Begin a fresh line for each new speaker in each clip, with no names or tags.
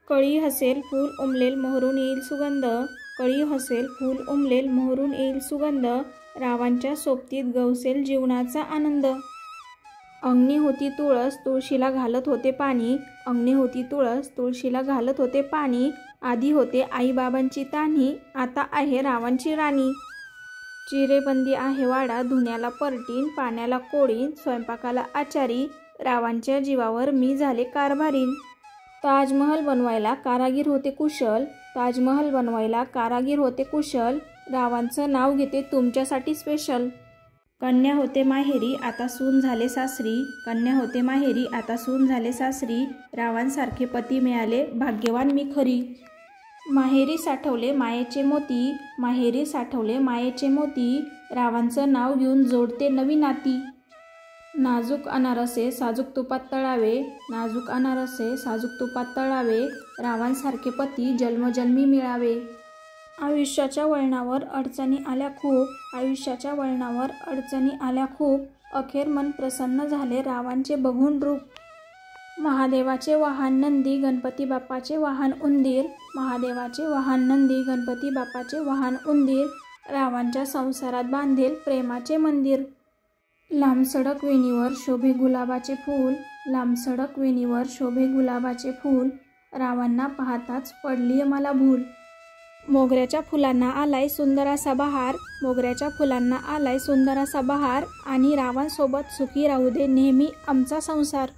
कळी हसेल फूल उमलेल मोहरून येईल सुगंध, कळी हसेल फूल उमलेल मोहरून येईल सुगंध, रावांच्या सोबतीत गवसेल जीवनाचा आनंद। अंगणी होती तुळस तुळशीला घालत होते पाणी, अंगणी होती तुळस तुळशीला घालत होते पाणी, आधी होते आईबाबांची तान्ही, आता आहे रावांची राणी। चिरेबंदी आहे वाडा धुण्याला परटीन, पाण्याला कोडीन, स्वयंपाकाला आचारी, रावांच्या जीवावर मी झाले कारभारीन। ताजमहल बनवायला कारागीर होते कुशल, ताजमहल बनवायला कारागीर होते कुशल, रावांचं नाव घेते तुमच्यासाठी स्पेशल। कन्या होते माहेरी आता सून झाले सासरी, कन्या होते माहेरी आता सून झाले सासरी, रावांसारखे पती मिळाले भाग्यवान मी खरी। माहेरी साठवले मायेचे मोती, माहेरी साठवले मायेचे मोती, रावांचं नाव घेऊन जोडते नवी नाती। नाजूक अनारसे साजूक तुपात तळावे, नाजूक अनारसे साजूक तुपात तळावे, रावांसारखे पती जन्मजन्मी मिळावे। आयुष्याच्या वळणावर अडचणी आल्या खूप, आयुष्याच्या वळणावर अडचणी आल्या खूप, अखेर मन प्रसन्न झाले रावांचे बघून रूप। महादेवाचे वाहन नंदी गणपती बाप्पाचे वाहन उंदीर, महादेवाचे वाहन नंदी गणपती बाप्पाचे वाहन उंदीर, रावांच्या संसारात बांधेल प्रेमाचे मंदिर। लांबसडक वेणीवर शोभे गुलाबाचे फूल, लांबसडक वेणीवर शोभे गुलाबाचे फूल, रावांना पाहताच पडली मला भूल। मोगऱ्याच्या फुलांना आलाय सुंदर असा बहार, मोगऱ्याच्या फुलांना आलाय सुंदर असा बहार, आणि रावांसोबत सुखी राहू दे नेहमी आमचा संसार।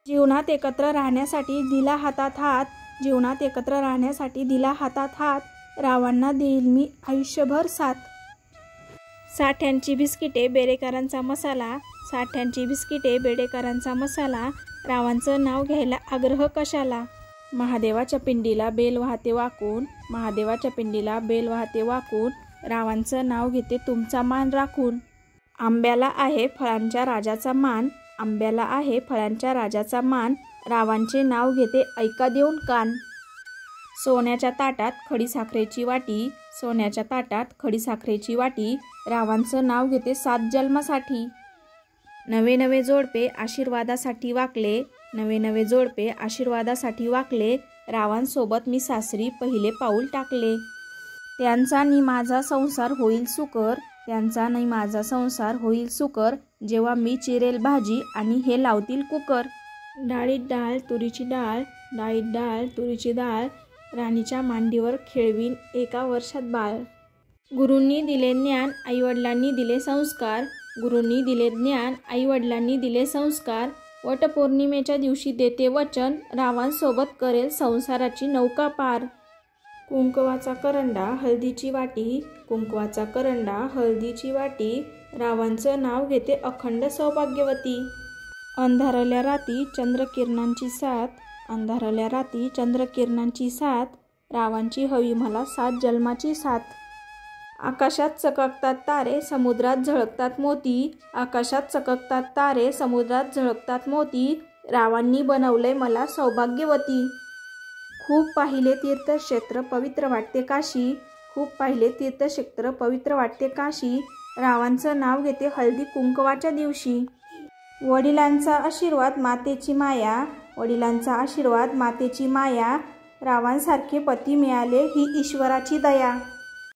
जीवनात एकत्र राहण्यासाठी दिला हातात हात, जीवनात एकत्र राहण्यासाठी दिला हातात हात, रावांना देईल मी आयुष्यभर साथ। साठ्यांची बिस्किटे बेडेकरांचा मसाला, साठ्यांची बिस्किटे बेडेकरांचा मसाला, रावांचं नाव घ्यायला आग्रह कशाला। महादेवाच्या पिंडीला बेल वाहते वाकून, महादेवाच्या पिंडीला बेल वाहते वाकून, रावांचं नाव घेते तुमचा मान राखून। आंब्याला आहे फळांच्या राजाचा मान, आंब्याला आहे फळांच्या राजाचा मान, रावांचे नाव घेते ऐका देऊन कान। सोन्याच्या ताटात खडीसाखरेची वाटी, सोन्याच्या ताटात खडीसाखरेची वाटी, रावांचं नाव घेते 7 जन्मासाठी। नवे नवे जोडपे आशीर्वादासाठी वाकले, नवे नवे जोडपे आशीर्वादासाठी वाकले, रावांसोबत मी सासरी पहिले पाऊल टाकले। त्यांचा नि माझा संसार होईल सुकर, त्यांचा नि माझा संसार होईल सुकर, जेव्हा मी चिरेल भाजी आणि हे लावतील कुकर। डाळीत डाळ तुरीची डाळ, डाळीत डाळ तुरीची डाळ, राणीच्या मांडीवर खेळवीन एका वर्षात बाळ। गुरूंनी दिले ज्ञान आईवडिलांनी दिले संस्कार, गुरूंनी दिले ज्ञान आईवडिलांनी दिले संस्कार, वटपौर्णिमेच्या दिवशी देते वचन, रावांसोबत करेल संसाराची नौका पार। कुंकवाचा करंडा हळदीची वाटी, कुंकवाचा करंडा हळदीची वाटी, रावांचं नाव घेते अखंड सौभाग्यवती। अंधारल्या राती चंद्रकिरणांची साथ, अंधारल्या राती चंद्रकिरणांची साथ, रावांची हवी मला 7 जन्माची साथ। आकाशात चककतात तारे समुद्रात झळकतात मोती, आकाशात चककतात तारे समुद्रात झळकतात मोती, रावांनी बनवलंय मला सौभाग्यवती। खूप पाहिले तीर्थक्षेत्र पवित्र वाटते काशी, खूप पाहिले तीर्थक्षेत्र पवित्र वाटते काशी, रावांचं नाव घेते हळदी कुंकवाच्या दिवशी। वडिलांचा आशीर्वाद मातेची माया, वडिलांचा आशीर्वाद मातेची माया, रावांसारखे पती मिळाले ही ईश्वराची दया।